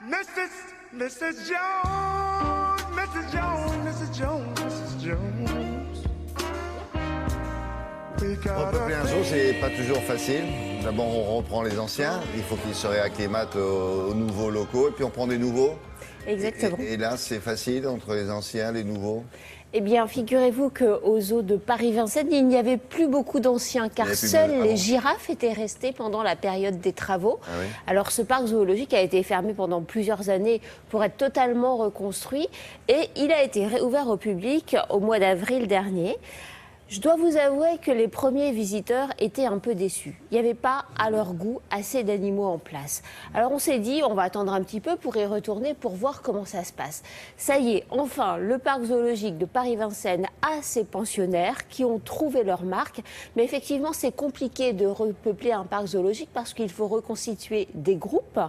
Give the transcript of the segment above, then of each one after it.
Mrs. Jones, Mrs. Jones, Mrs. Jones, Mrs. Jones. Repeupler un zoo, c'est pas toujours facile. D'abord, on reprend les anciens. Il faut qu'ils se réacclimatent aux nouveaux locaux. Et puis, on prend des nouveaux. Exactement. Et là, c'est facile entre les anciens, les nouveaux. Eh bien, figurez-vous qu'au zoo de Paris-Vincennes, il n'y avait plus beaucoup d'anciens, car seules les girafes étaient restées pendant la période des travaux. Ah oui. Alors, ce parc zoologique a été fermé pendant plusieurs années pour être totalement reconstruit, et il a été réouvert au public au mois d'avril dernier. Je dois vous avouer que les premiers visiteurs étaient un peu déçus. Il n'y avait pas, à leur goût, assez d'animaux en place. Alors on s'est dit, on va attendre un petit peu pour y retourner pour voir comment ça se passe. Ça y est, enfin, le parc zoologique de Paris-Vincennes a ses pensionnaires qui ont trouvé leur marque. Mais effectivement, c'est compliqué de repeupler un parc zoologique parce qu'il faut reconstituer des groupes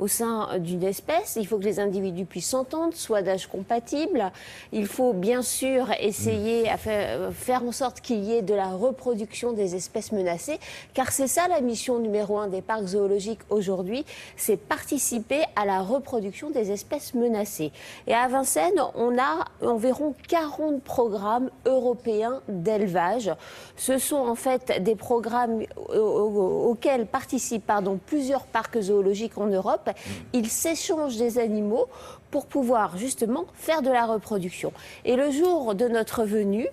au sein d'une espèce. Il faut que les individus puissent s'entendre, soient d'âge compatible. Il faut bien sûr essayer à faire en sorte qu'il y ait de la reproduction des espèces menacées, car c'est ça la mission numéro 1 des parcs zoologiques aujourd'hui, c'est participer à la reproduction des espèces menacées. Et à Vincennes, on a environ 40 programmes européens d'élevage. Ce sont en fait des programmes auxquels participent plusieurs parcs zoologiques en Europe. Ils s'échangent des animaux pour pouvoir justement faire de la reproduction. Et le jour de notre venue,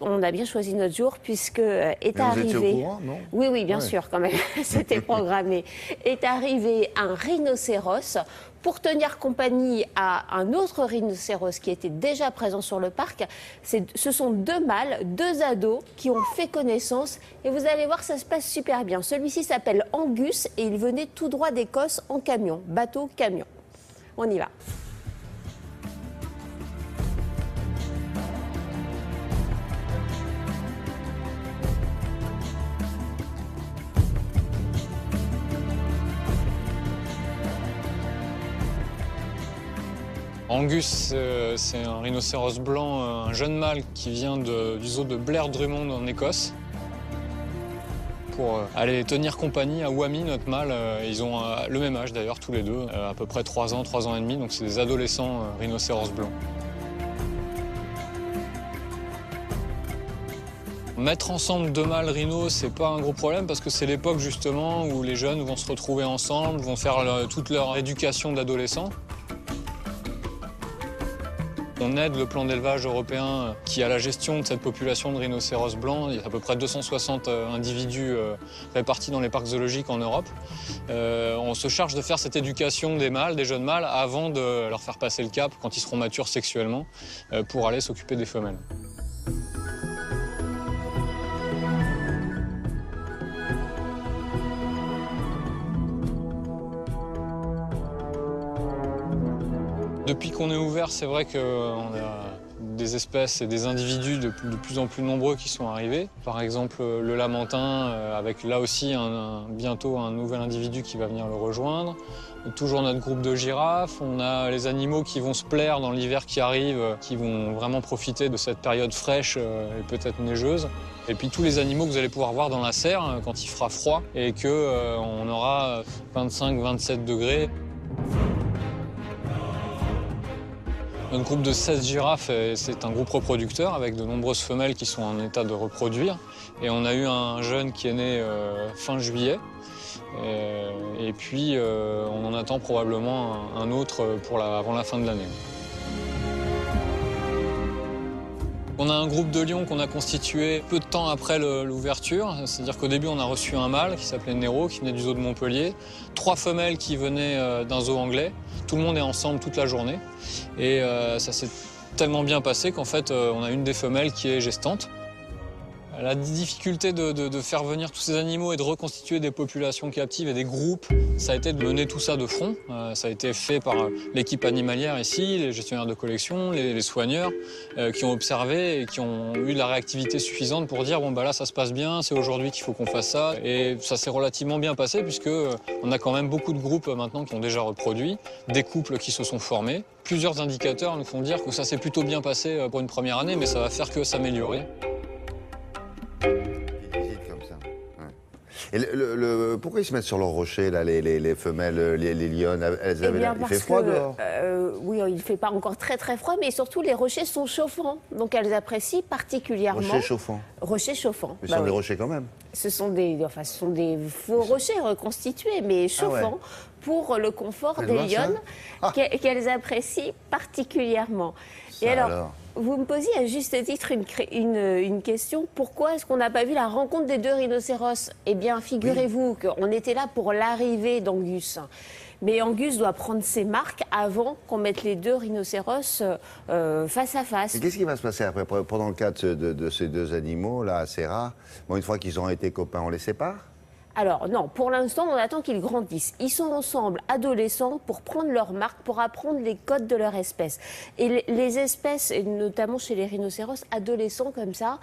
on a bien choisi notre jour puisque est arrivé... Vous étiez au courant, non ? Oui, bien sûr, quand même, c'était programmé. Est arrivé un rhinocéros pour tenir compagnie à un autre rhinocéros qui était déjà présent sur le parc. Ce sont deux mâles, deux ados qui ont fait connaissance et vous allez voir, ça se passe super bien. Celui-ci s'appelle Angus et il venait tout droit d'Écosse en camion, bateau-camion. On y va. Angus, c'est un rhinocéros blanc, un jeune mâle qui vient du zoo de Blair Drummond en Écosse. Pour aller tenir compagnie à Wami, notre mâle. Ils ont le même âge d'ailleurs, tous les deux, à peu près 3 ans et demi, donc c'est des adolescents rhinocéros blancs. Mettre ensemble deux mâles rhinos, c'est pas un gros problème parce que c'est l'époque justement où les jeunes vont se retrouver ensemble, vont faire toute leur éducation d'adolescents. On aide le plan d'élevage européen qui a la gestion de cette population de rhinocéros blancs. Il y a à peu près 260 individus répartis dans les parcs zoologiques en Europe. On se charge de faire cette éducation des mâles, des jeunes mâles, avant de leur faire passer le cap quand ils seront matures sexuellement pour aller s'occuper des femelles. Depuis qu'on est ouvert, c'est vrai qu'on a des espèces et des individus de plus en plus nombreux qui sont arrivés. Par exemple, le lamantin, avec là aussi bientôt un nouvel individu qui va venir le rejoindre. Toujours notre groupe de girafes. On a les animaux qui vont se plaire dans l'hiver qui arrive, qui vont vraiment profiter de cette période fraîche et peut-être neigeuse. Et puis tous les animaux que vous allez pouvoir voir dans la serre quand il fera froid et qu'on aura 25-27 degrés. Notre groupe de 16 girafes, c'est un groupe reproducteur avec de nombreuses femelles qui sont en état de reproduire. Et on a eu un jeune qui est né fin juillet. Et puis, on en attend probablement un autre avant la fin de l'année. On a un groupe de lions qu'on a constitué peu de temps après l'ouverture. C'est-à-dire qu'au début, on a reçu un mâle qui s'appelait Nero, qui venait du zoo de Montpellier. 3 femelles qui venaient d'un zoo anglais. Tout le monde est ensemble toute la journée. Et ça s'est tellement bien passé qu'en fait, on a une des femelles qui est gestante. La difficulté de faire venir tous ces animaux et de reconstituer des populations captives et des groupes, ça a été de mener tout ça de front. Ça a été fait par l'équipe animalière ici, les gestionnaires de collection, les soigneurs, qui ont observé et qui ont eu de la réactivité suffisante pour dire bon bah là ça se passe bien, c'est aujourd'hui qu'il faut qu'on fasse ça. Et ça s'est relativement bien passé puisque on a quand même beaucoup de groupes maintenant qui ont déjà reproduit, des couples qui se sont formés. Plusieurs indicateurs nous font dire que ça s'est plutôt bien passé pour une première année, mais ça va faire que s'améliorer. Et pourquoi ils se mettent sur leur rocher, là, les femelles, les lionnes? Elles Eh avaient bien, il parce fait froid que, dehors? oui, il ne fait pas encore très très froid, mais surtout les rochers sont chauffants. Donc elles apprécient particulièrement. Rochers chauffants. Rochers chauffants. Mais ce sont des rochers quand même. Ce sont des faux rochers reconstitués, mais chauffants, pour le confort Elle des voit ça lionnes qu'elles apprécient particulièrement. Et alors, vous me posiez à juste titre une question. Pourquoi est-ce qu'on n'a pas vu la rencontre des deux rhinocéros? Eh bien, figurez-vous qu'on était là pour l'arrivée d'Angus. Mais Angus doit prendre ses marques avant qu'on mette les deux rhinocéros face à face. Et qu'est-ce qui va se passer après? Pendant le cas de ces deux animaux, là, assez rares, bon, une fois qu'ils ont été copains, on les sépare? Alors non, pour l'instant, on attend qu'ils grandissent. Ils sont ensemble, adolescents, pour prendre leur marque, pour apprendre les codes de leur espèce. Et les espèces, et notamment chez les rhinocéros, adolescents comme ça,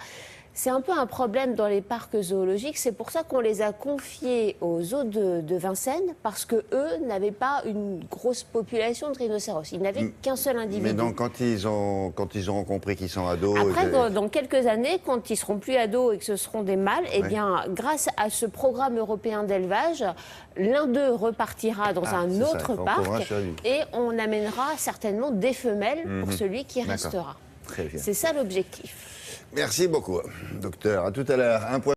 c'est un peu un problème dans les parcs zoologiques. C'est pour ça qu'on les a confiés aux zoos de Vincennes, parce qu'eux n'avaient pas une grosse population de rhinocéros. Ils n'avaient qu'un seul individu. Mais donc, quand ils auront compris qu'ils sont ados... Après, dans quelques années, quand ils seront plus ados et que ce seront des mâles, eh bien, grâce à ce programme européen d'élevage, l'un d'eux repartira dans un autre parc et on amènera certainement des femelles pour celui qui restera. Très bien. C'est ça l'objectif. Merci beaucoup, docteur. À tout à l'heure.